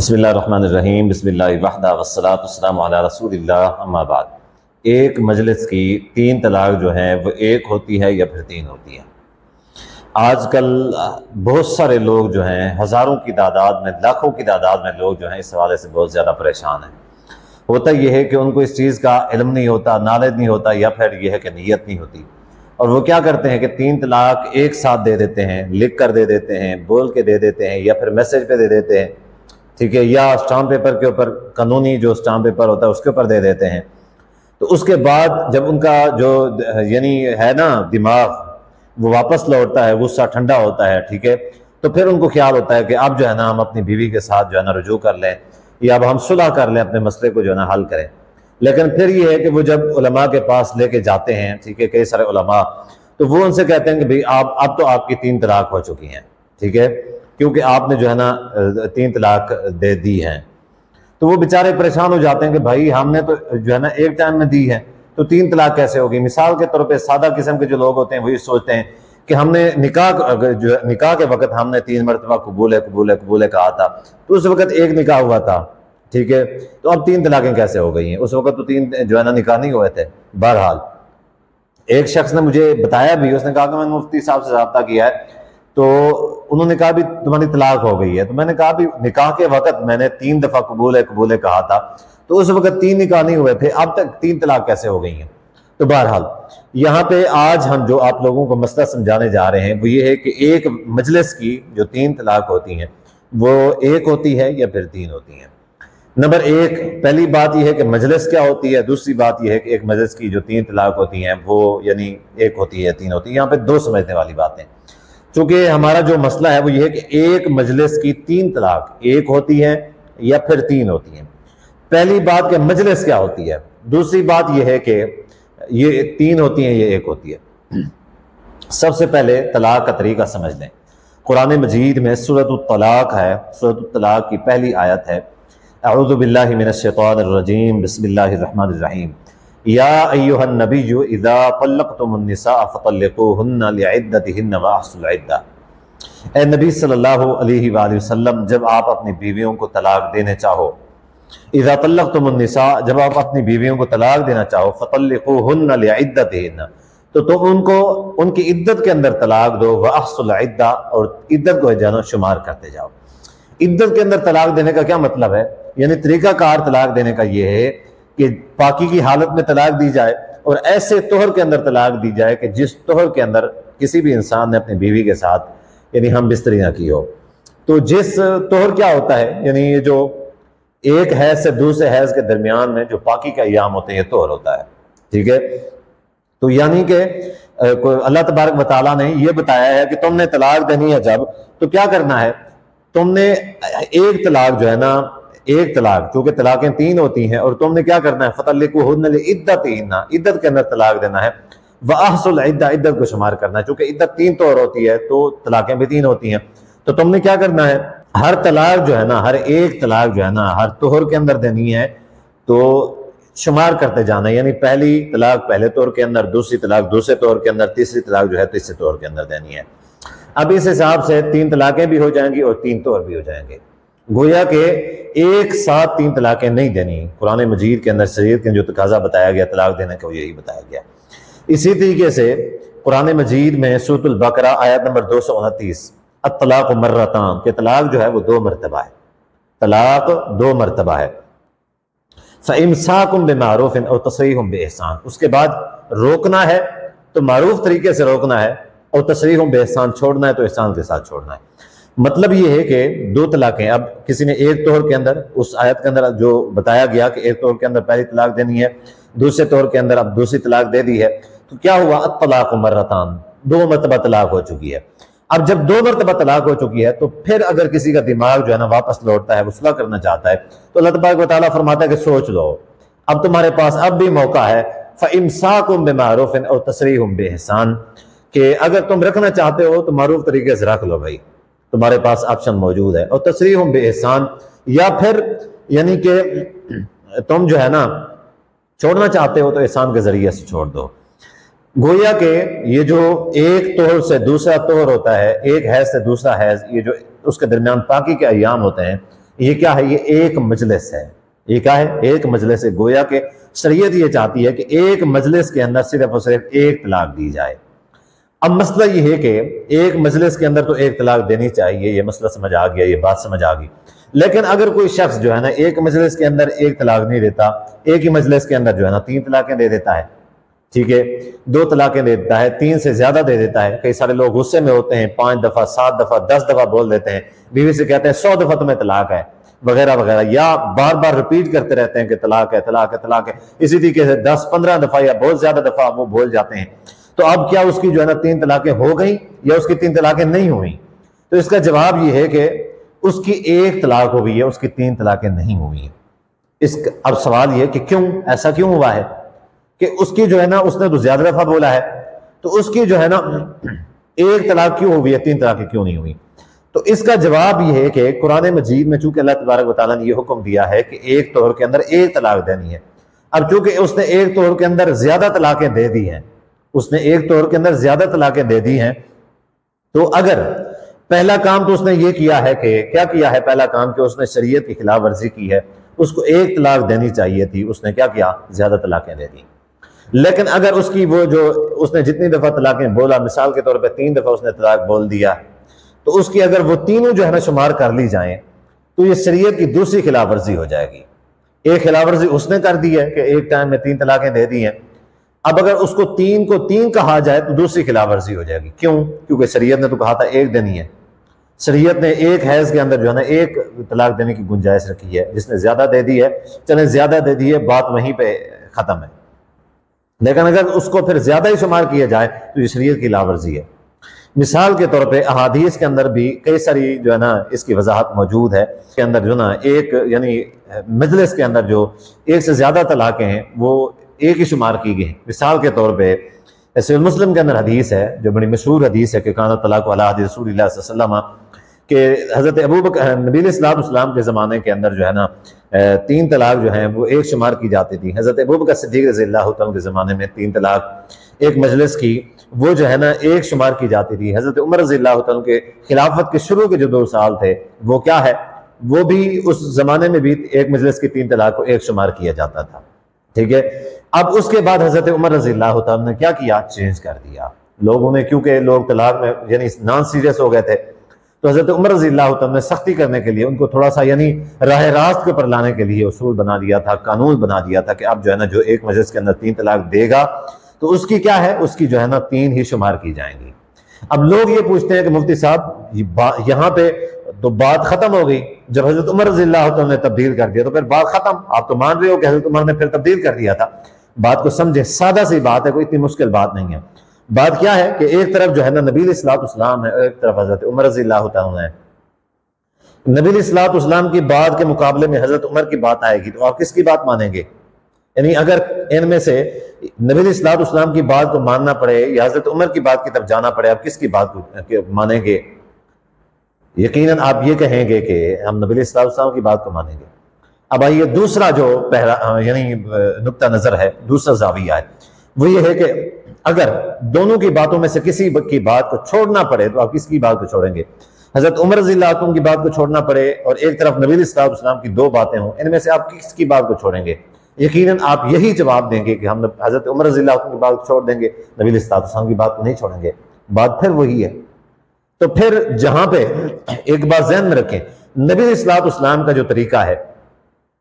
بسم اللہ الرحمن الرحیم، بسم اللہ وحدہ والصلاۃ والسلام علی رسول اللہ، اما بعد۔ ایک مجلس کی 3 طلاق جو ہیں وہ ایک ہوتی ہے یا پھر 3 ہوتی ہیں۔ آج کل بہت سارے لوگ جو ہیں، ہزاروں کی تعداد میں، لاکھوں کی تعداد میں لوگ جو ہیں اس حوالے سے بہت زیادہ پریشان ہیں۔ ہوتا یہ ہے کہ ان کو اس چیز کا علم نہیں ہوتا، نالج نہیں ہوتا، یا پھر یہ ہے کہ نیت نہیں ہوتی، اور وہ کیا کرتے ہیں کہ 3 طلاق ایک ساتھ دے دیتے ہیں، لکھ کر دے دیتے ہیں، بول کے دے دیتے ہیں، یا پھر میسج پہ دے دیتے ہیں، ٹھیک ہے، یا اسٹامپ پیپر کے اوپر، قانونی جو اسٹامپ پیپر ہوتا ہے اس کے اوپر دے دیتے ہیں۔ تو اس کے بعد جب ان کا جو یعنی ہے نا دماغ، وہ واپس لوٹتا ہے، غصہ ٹھنڈا ہوتا ہے، ٹھیک ہے، تو پھر ان کو خیال ہوتا ہے کہ اب جو ہے نا ہم اپنی بیوی کے ساتھ جو ہے نا رجوع کر لیں، یا اب ہم صلح کر لیں، اپنے مسئلے کو جو ہے نا حل کریں۔ لیکن پھر یہ ہے کہ وہ جب علماء کے پاس لے کے جاتے ہیں، ٹھیک ہے، کئی سارے علماء، تو وہ ان سے کہتے ہیں کہ بھئی اب تو آپ کی 3 طلاق ہو چکی ہیں، ٹھیک ہے، کیونکہ آپ نے جو ہے نا 3 طلاق دے دی ہیں۔ تو وہ بیچارے پریشان ہو جاتے ہیں کہ بھائی ہم نے تو جو ہے نا ایک ٹائم میں دی ہے، تو 3 طلاق کیسے ہوگی؟ مثال کے طور پہ سادہ قسم کے جو لوگ ہوتے ہیں وہ یہ سوچتے ہیں کہ ہم نے نکاح کے وقت ہم نے 3 مرتبہ قبول ہے کہا تھا، تو اس وقت ایک نکاح ہوا تھا، ٹھیک ہے، تو اب 3 طلاقیں کیسے ہو گئی ہیں؟ اس وقت تو 3 جو ہے نا نکاح نہیں ہوئے تھے۔ بہرحال ایک شخص نے مجھے بتایا بھی، اس نے کہا کہ میں نے مفتی صاحب سے رابطہ کیا ہے، تو انہوں نے کہا بھی تمہاری طلاق ہو گئی ہے۔ تو میں نے کہا بھی نکاح کے وقت میں نے 3 دفعہ قبول ہے کہا تھا، تو اس وقت 3 نکاح نہیں ہوئے تھے، اب تک 3 طلاق کیسے ہو گئی ہیں؟ تو بہرحال یہاں پہ آج ہم جو آپ لوگوں کو مسئلہ سمجھانے جا رہے ہیں وہ یہ ہے کہ ایک مجلس کی جو 3 طلاق ہوتی ہیں وہ ایک ہوتی ہے یا پھر 3 ہوتی ہیں۔ نمبر 1، پہلی بات یہ ہے کہ مجلس کیا ہوتی ہے، دوسری بات یہ ہے کہ ایک مجلس کی جو 3 طلاق ہوتی ہیں وہ یعنی ایک ہوتی ہے 3 ہوتی ہے۔ یہاں پہ 2 سمجھنے والی باتیں، چونکہ ہمارا جو مسئلہ ہے وہ یہ ہے کہ ایک مجلس کی 3 طلاق ایک ہوتی ہے یا پھر 3 ہوتی ہیں۔ پہلی بات کہ مجلس کیا ہوتی ہے، دوسری بات یہ ہے کہ یہ 3 ہوتی ہیں یا ایک ہوتی ہے۔ سب سے پہلے طلاق کا طریقہ سمجھ لیں۔ قرآن مجید میں سورۃ الطلاق ہے، سورۃ الطلاق کی پہلی آیت ہے، اعوذ باللہ من الشیطان الرجیم، بسم اللہ الرحمن الرحیم، یا ایہا النبی اذا طلقتم النساء فطلقوہن لعدتہن واحصوا العدہ۔ اے نبی صلی اللہ علیہ وآلہ وسلم، جب آپ اپنی بیویوں کو طلاق دینے چاہو، اذا طلقتم النساء، جب آپ اپنی بیویوں کو طلاق دینا چاہو، فطلقوہن لعدتہن، تو تم ان کو ان کی عدت کے اندر طلاق دو، واحصوا العدہ، اور عدت کو جانا شمار کرتے جاؤ۔ عدت کے اندر طلاق دینے کا کیا مطلب ہے؟ یعنی طریقہ کار طلاق دینے کا یہ ہے کہ پاکی کی حالت میں طلاق دی جائے، اور ایسے طہر کے اندر طلاق دی جائے کہ جس طہر کے اندر کسی بھی انسان نے اپنی بیوی کے ساتھ یعنی ہم بستری نہ کی ہو۔ تو جس طہر کیا ہوتا ہے، یعنی یہ جو ایک حیض سے دوسرے حیض کے درمیان میں جو پاکی کا ایام ہوتے ہیں یہ طہر ہوتا ہے، ٹھیک ہے۔ تو یعنی کہ اللہ تبارک و تعالیٰ نے یہ بتایا ہے کہ تم نے طلاق دینی ہے جب، تو کیا کرنا ہے، تم نے ایک طلاق جو ہے نا، ایک طلاق، کیونکہ طلاقیں 3 ہوتی ہیں، اور تم نے کیا کرنا ہے، فطلقوہن لعدتہن، عدت کے اندر طلاق دینا ہے، واحصوا العدہ، عدت کو شمار کرنا ہے، چونکہ عدت 3 طور ہوتی ہے تو طلاقیں بھی 3 ہوتی ہیں۔ تو تم نے کیا کرنا ہے، ہر طلاق جو ہے نا، ہر ایک طلاق جو ہے نا ہر طہر کے اندر دینی ہے، تو شمار کرتے جانا ہے، یعنی پہلی طلاق پہلے طور کے اندر، دوسری طلاق دوسرے طور کے اندر، تیسری طلاق جو ہے تیسرے طور کے اندر دینی ہے۔ اب اس حساب سے 3 طلاقیں بھی ہو جائیں گی اور 3 طور بھی ہو جائیں گے۔ گویا کہ ایک ساتھ 3 طلاقیں نہیں دینی، قرآن مجید کے اندر شریعت کے جو تقاضا بتایا گیا طلاق دینے کا وہ یہی بتایا گیا۔ اسی طریقے سے قرآن مجید میں سورۃ البقرہ آیت نمبر 229، الطلاق مرتان، کہ طلاق جو ہے وہ 2 مرتبہ ہے، طلاق 2 مرتبہ ہے۔ فَإِمْسَاكٌ بِمَعْرُوفٍ أَوْ تَصْرِيحٌ بِإِحْسَان، اس کے بعد روکنا ہے تو معروف طریقے سے روکنا ہے، اور تصریح بِإِحْسان، چھوڑنا ہے تو احسان کے ساتھ چھوڑنا ہے۔ مطلب یہ ہے کہ 2 طلاقیں، اب کسی نے ایک طور کے اندر، اس آیت کے اندر جو بتایا گیا کہ ایک طور کے اندر پہلی طلاق دینی ہے، دوسرے طور کے اندر اب دوسری طلاق دے دی ہے، تو کیا ہوا، الطلاق مرتان، 2 مرتبہ طلاق ہو چکی ہے۔ اب جب 2 مرتبہ طلاق ہو چکی ہے تو پھر اگر کسی کا دماغ جو ہے نا واپس لوٹتا ہے، وہ صلح کرنا چاہتا ہے، تو اللہ تبارک و تعالیٰ فرماتا ہے کہ سوچ لو، اب تمہارے پاس اب بھی موقع ہے، فَإِمْسَاكٌ بِمَعْرُوفٍ أَوْ تَصْرِيحٌ بِإِحْسَان، کہ اگر تم رکھنا چاہتے ہو تو معروف طریقے سے رکھ لو بھائی، تمہارے پاس آپشن موجود ہے، اور تصریح بِإِحْسان، یا پھر یعنی کہ تم جو ہے نا چھوڑنا چاہتے ہو تو احسان کے ذریعے سے چھوڑ دو۔ گویا کہ یہ جو ایک طہر سے دوسرا طہر ہوتا ہے، ایک حیض سے دوسرا حیض، یہ جو اس کے درمیان پاکی کے ایام ہوتے ہیں، یہ کیا ہے؟ یہ ایک مجلس ہے. یہ کیا ہے؟ ایک مجلس ہے. گویا کہ شریعت یہ چاہتی ہے کہ ایک مجلس کے اندر صرف اور صرف ایک طلاق دی جائے. اب مسئلہ یہ ہے کہ ایک مجلس کے اندر تو ایک طلاق دینی چاہیے، یہ مسئلہ سمجھ آ گیا، یہ بات سمجھ آ گئی. لیکن اگر کوئی شخص جو ہے نا ایک مجلس کے اندر ایک طلاق نہیں دیتا، ایک ہی مجلس کے اندر جو ہے نا 3 طلاقیں دے دیتا ہے، ٹھیک ہے، 2 طلاقیں دے دیتا ہے، 3 سے زیادہ دے دیتا ہے. کئی سارے لوگ غصے میں ہوتے ہیں، 5 دفعہ 7 دفعہ 10 دفعہ بول دیتے ہیں، بیوی سے کہتے ہیں 100 دفعہ تمہیں طلاق ہے وغیرہ وغیرہ، یا بار بار ریپیٹ کرتے رہتے ہیں کہ طلاق ہے طلاق ہے طلاق ہے. اسی طریقے سے 10-15 دفعہ یا بہت زیادہ دفعہ وہ بول جاتے ہیں. تو اب کیا اس کی جو ہے نا 3 طلاقیں ہو گئیں یا اس کی 3 طلاقیں نہیں ہوئیں؟ تو اس کا جواب یہ ہے کہ اس کی 1 طلاق ہوئی ہے، اس کی 3 طلاقیں نہیں ہوئی ہیں. اب سوال یہ کہ کیوں ایسا کیوں ہوا ہے کہ اس کی جو ہے نا اس نے تو زیادہ دفعہ بولا ہے، تو اس کی جو ہے نا 1 طلاق کیوں ہوئی ہے، 3 طلاقیں کیوں نہیں ہوئی؟ تو اس کا جواب یہ ہے کہ قرآن مجید میں چونکہ اللہ تبارک و تعالیٰ نے یہ حکم دیا ہے کہ ایک طور کے اندر 1 طلاق دینی ہے. اب چونکہ اس نے ایک طور کے اندر زیادہ طلاقیں دے دی ہیں، اس نے ایک طور کے اندر زیادہ طلاقیں دے دی ہیں، تو اگر پہلا کام تو اس نے یہ کیا ہے کہ کیا کیا ہے؟ پہلا کام کہ اس نے شریعت کی خلاف ورزی کی ہے، اس کو 1 طلاق دینی چاہیے تھی، اس نے کیا کیا؟ زیادہ طلاقیں دے دی. لیکن اگر اس کی وہ جو اس نے جتنی دفعہ طلاقیں بولا، مثال کے طور پہ 3 دفعہ اس نے طلاق بول دیا، تو اس کی اگر وہ تینوں جو ہے نا شمار کر لی جائیں تو یہ شریعت کی دوسری خلاف ورزی ہو جائے گی. ایک خلاف ورزی اس نے کر دی ہے کہ ایک ٹائم میں 3 طلاقیں دے دی ہیں. اب اگر اس کو 3 کہا جائے تو دوسری خلاف ورزی ہو جائے گی. کیوں؟ کیونکہ شریعت نے تو کہا تھا 1 دینی ہے. شریعت نے 1 حیض کے اندر جو ہے نا 1 طلاق دینے کی گنجائش رکھی ہے. جس نے زیادہ دے دی ہے، چلیں زیادہ دے دی ہے، بات وہیں پہ ختم ہے. لیکن اگر اس کو پھر زیادہ ہی شمار کیا جائے تو یہ شریعت کی خلاف ورزی ہے. مثال کے طور پہ احادیث کے اندر بھی کئی ساری جو ہے نا اس کی وضاحت موجود ہے. کے اندر جو نا ایک یعنی مجلس کے اندر جو 1 سے زیادہ طلاقیں ہیں وہ 1 ہی شمار کی گئی ہیں. مثال کے طور پہ صحیح مسلم کے اندر حدیث ہے جو بڑی مشہور حدیث ہے کہ کان الطلاق علی عہد رسول اللہ صلی اللہ علیہ وسلم، کہ حضرت ابوبکر نبی علیہ الصلوۃ والسلام کے زمانے کے اندر جو ہے نا 3 طلاق جو ہیں وہ 1 شمار کی جاتی تھی. حضرت ابوبکر صدیق رضی اللہ عنہ کے زمانے میں 3 طلاق ایک مجلس کی وہ جو ہے نا 1 شمار کی جاتی تھی. حضرت عمر رضی اللہ عنہ کے خلافت کے شروع کے جو 2 سال تھے وہ کیا ہے، وہ بھی اس زمانے میں بھی ایک مجلس کی 3 طلاق کو 1 شمار کیا جاتا تھا. ٹھیک ہے. اب اس کے بعد حضرت عمر رضی اللہ عنہ نے کیا کیا؟ چینج کر دیا. لوگوں نے کیونکہ لوگ طلاق میں یعنی نان سیریس ہو گئے تھے، تو حضرت عمر رضی اللہ عنہ نے سختی کرنے کے لیے ان کو تھوڑا سا یعنی راہ راست کے اوپر لانے کے لیے اصول بنا دیا تھا، قانون بنا دیا تھا کہ اب جو ہے نا جو ایک مجلس کے اندر 3 طلاق دے گا تو اس کی کیا ہے، اس کی جو ہے نا 3 ہی شمار کی جائیں گی. اب لوگ یہ پوچھتے ہیں کہ مفتی صاحب یہاں پہ تو بات ختم ہو گئی، جب حضرت عمر رضی اللہ عنہ نے تبدیل کر دیا تو پھر بات ختم. آپ تو مان رہے ہو کہ حضرت عمر نے پھر تبدیل کر دیا تھا. بات کو سمجھے، سادہ سی بات ہے، کوئی اتنی مشکل بات نہیں ہے. بات کیا ہے کہ ایک طرف جو ہے نا نبی علیہ الصلوۃ والسلام ہے، ایک طرف حضرت عمر رضی اللہ عنہ ہے. نبی علیہ الصلوۃ والسلام کی بات کے مقابلے میں حضرت عمر کی بات آئے گی تو آپ کس کی بات مانیں گے؟ یعنی اگر ان میں سے نبی علیہ الصلوۃ والسلام کی بات کو ماننا پڑے یا حضرت عمر کی بات کی طرف جانا پڑے، آپ کس کی بات کو مانیں گے؟ یقیناً آپ یہ کہیں گے کہ ہم نبی علیہ الصلوۃ والسلام کی بات کو مانیں گے. اب آئیے دوسرا جو پہلا یعنی نقطہ نظر ہے، دوسرا زاویہ ہے، وہ یہ ہے کہ اگر دونوں کی باتوں میں سے کسی کی بات کو چھوڑنا پڑے تو آپ کس کی بات کو چھوڑیں گے؟ حضرت عمر رضی اللہ عنہ کی بات کو چھوڑنا پڑے اور ایک طرف نبی علیہ الصلوۃ والسلام کی 2 باتیں ہوں، ان میں سے آپ کس کی بات کو چھوڑیں گے؟ یقیناً آپ یہی جواب دیں گے کہ ہم حضرت عمر رضی اللہ عنہ کی بات کو چھوڑ دیں گے، نبی علیہ الصلوۃ والسلام کی بات کو نہیں چھوڑیں گے. بات پھر وہی ہے. تو پھر جہاں پہ ایک بات ذہن میں رکھیں، نبی علیہ الصلوۃ والسلام کا جو طریقہ ہے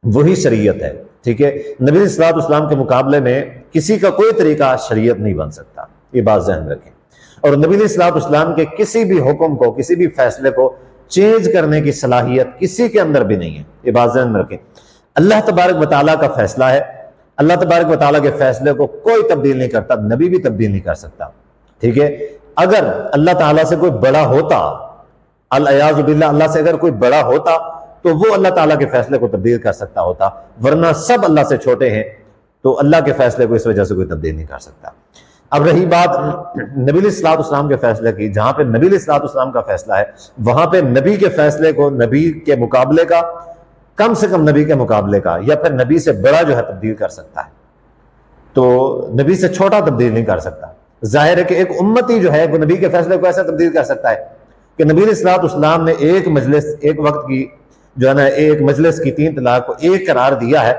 وہی شریعت ہے. ٹھیک ہے. نبی علیہ الصلوۃ والسلام کے مقابلے میں کسی کا کوئی طریقہ شریعت نہیں بن سکتا، یہ بات ذہن میں رکھیں. اور نبی علیہ الصلوۃ والسلام کے کسی بھی حکم کو، کسی بھی فیصلے کو چینج کرنے کی صلاحیت کسی کے اندر بھی نہیں ہے، یہ بات ذہن میں رکھیں. اللہ تبارک و تعالیٰ کا فیصلہ ہے، اللہ تبارک و تعالیٰ کے فیصلے کو کوئی تبدیل نہیں کرتا، نبی بھی تبدیل نہیں کر سکتا. ٹھیک ہے. اگر اللہ تعالیٰ سے کوئی بڑا ہوتا، الیاذ باللہ اللہ سے اگر کوئی بڑا ہوتا تو وہ اللہ تعالیٰ کے فیصلے کو تبدیل کر سکتا ہوتا، ورنہ سب اللہ سے چھوٹے ہیں تو اللہ کے فیصلے کو اس وجہ سے کوئی تبدیل نہیں کر سکتا. اب رہی بات نبی علیہ الصلوۃ والسلام کے فیصلے کی، جہاں پہ نبی علیہ الصلوۃ والسلام کا فیصلہ ہے وہاں پہ نبی کے فیصلے کو نبی کے مقابلے کا، کم سے کم نبی کے مقابلے کا یا پھر نبی سے بڑا جو ہے تبدیل کر سکتا ہے، تو نبی سے چھوٹا تبدیل نہیں کر سکتا. ظاہر ہے کہ ایک امتی جو ہے وہ نبی کے فیصلے کو ایسے تبدیل کر سکتا ہے کہ نبی علیہ الصلوۃ والسلام نے ایک مجلس ایک وقت کی جو ہے نا ایک مجلس کی 3 طلاق کو ایک قرار دیا ہے،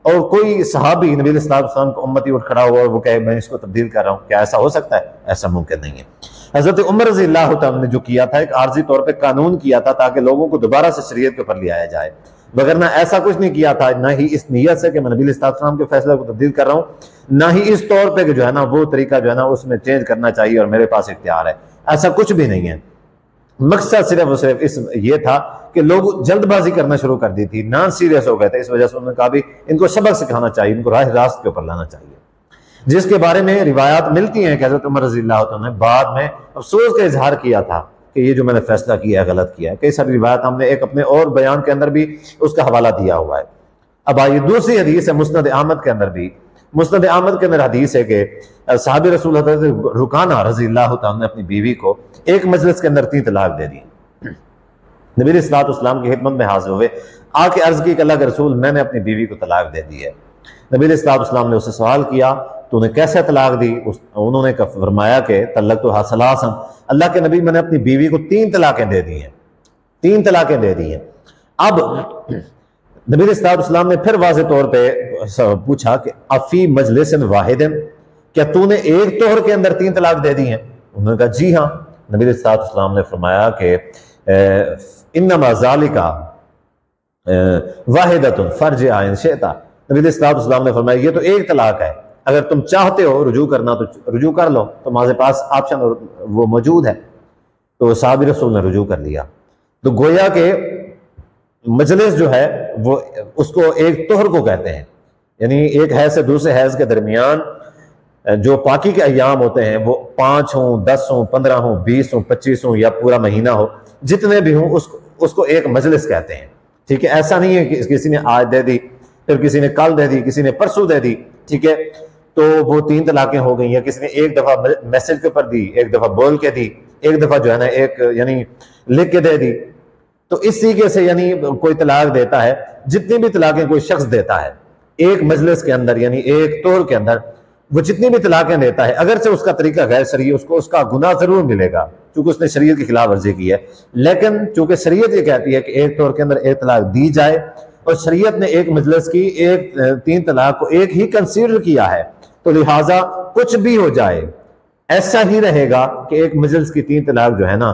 اور کوئی صحابی نبی علیہ الصلوۃ والسلام کو امتی اٹھ کھڑا ہوا اور وہ کہے میں اس کو تبدیل کر رہا ہوں، کیا ایسا ہو سکتا ہے؟ ایسا ممکن نہیں ہے۔ حضرت عمر رضی اللہ تعالیٰ نے جو کیا تھا ایک عارضی طور پہ قانون کیا تھا تاکہ لوگوں کو دوبارہ سے شریعت کے اوپر لے آیا جائے، وگرنہ ایسا کچھ نہیں کیا تھا، نہ ہی اس نیت سے کہ میں نبی علیہ الصلوۃ والسلام کے فیصلے کو تبدیل کر رہا ہوں، نہ ہی اس طور پہ کہ جو ہے نا وہ طریقہ جو ہے نا اس میں چینج کرنا چاہیے اور میرے پاس اختیار ہے، ایسا کچھ بھی نہیں ہے۔ مقصد صرف اور صرف یہ تھا کہ لوگ جلد بازی کرنا شروع کر دی تھی، نان سیریس ہو گئے تھے، اس وجہ سے انہوں نے کہا بھی ان کو سبق سکھانا چاہیے، ان کو راہ راست کے اوپر لانا چاہیے، جس کے بارے میں روایات ملتی ہیں کہ حضرت عمر رضی اللہ عنہ نے بعد میں افسوس کا اظہار کیا تھا کہ یہ جو میں نے فیصلہ کیا ہے غلط کیا ہے۔ کئی ساری روایات ہم نے ایک اپنے اور بیان کے اندر بھی اس کا حوالہ دیا ہوا ہے۔ اب آئیے دوسری حدیث ہے مسند احمد کے اندر بھی، مسند احمد کے اندر حدیث ہے کہ صحابی رسول حضرت رکانہ رضی اللہ تعالیٰ نے اپنی بیوی کو ایک مجلس کے اندر 3 طلاق دے دی۔ نبی علیہ الصلوۃ والسلام کی خدمت میں حاضر ہوئے، آ کے عرض کی کہ اللہ کے رسول میں نے اپنی بیوی کو طلاق دے دی ہے۔ نبی علیہ الصلوۃ والسلام نے اسے سوال کیا تو نے کیسے طلاق دی؟ انہوں نے فرمایا کہ طلقتها ثلاثا، اللہ کے نبی میں نے اپنی بیوی کو 3 طلاقیں دے دی ہیں، 3 طلاقیں دے دی ہیں۔ اب نبی علیہ الصلوۃ والسلام نے پھر واضح طور پہ پوچھا کہ افی مجلس واحد، کیا تو نے ایک طہر کے اندر 3 طلاق دے دی ہیں؟ انہوں نے کہا جی ہاں۔ نبی علیہ الصلوۃ والسلام نے فرمایا کہ انما ذالک واحدۃ فرجع ان شئت، نبی علیہ الصلوۃ والسلام نے فرمایا یہ تو ایک طلاق ہے، اگر تم چاہتے ہو رجوع کرنا تو رجوع کر لو، تمہارے پاس آپشن وہ موجود ہے۔ تو صحابی رسول نے رجوع کر لیا۔ تو گویا کہ مجلس جو ہے وہ اس کو ایک طہر کو کہتے ہیں، یعنی ایک حیض سے دوسرے حیض کے درمیان جو پاکی کے ایام ہوتے ہیں وہ 5 ہوں، 10 ہوں، 15 ہوں، 20 ہوں، 25 ہوں یا پورا مہینہ ہو، جتنے بھی ہوں اس کو ایک مجلس کہتے ہیں۔ ٹھیک ہے، ایسا نہیں ہے کہ کسی نے آج دے دی، پھر کسی نے کل دے دی، کسی نے پرسوں دے دی، ٹھیک ہے تو وہ 3 طلاقیں ہو گئی ہیں۔ کسی نے ایک دفعہ میسج کے اوپر دی، ایک دفعہ بول کے دی، ایک دفعہ جو ہے نا ایک یعنی لکھ کے دے دی۔ تو اس طریقے سے یعنی کوئی طلاق دیتا ہے، جتنی بھی طلاقیں کوئی شخص دیتا ہے ایک مجلس کے اندر یعنی ایک طور کے اندر، وہ جتنی بھی طلاقیں دیتا ہے اگرچہ اس کا طریقہ غیر شرعی، اس کو اس کا گناہ ضرور ملے گا چونکہ اس نے شریعت کی خلاف ورزی کی ہے، لیکن چونکہ شریعت یہ کہتی ہے کہ ایک طور کے اندر ایک طلاق دی جائے، اور شریعت نے ایک مجلس کی 3 طلاق کو ایک ہی کنسیڈر کیا ہے، تو لہٰذا کچھ بھی ہو جائے ایسا ہی رہے گا کہ ایک مجلس کی 3 طلاق جو ہے نا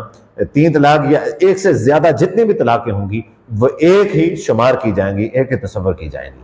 3 طلاق یا ایک سے زیادہ جتنی بھی طلاقیں ہوں گی وہ ایک ہی شمار کی جائیں گی، ایک ہی تصور کی جائیں گی۔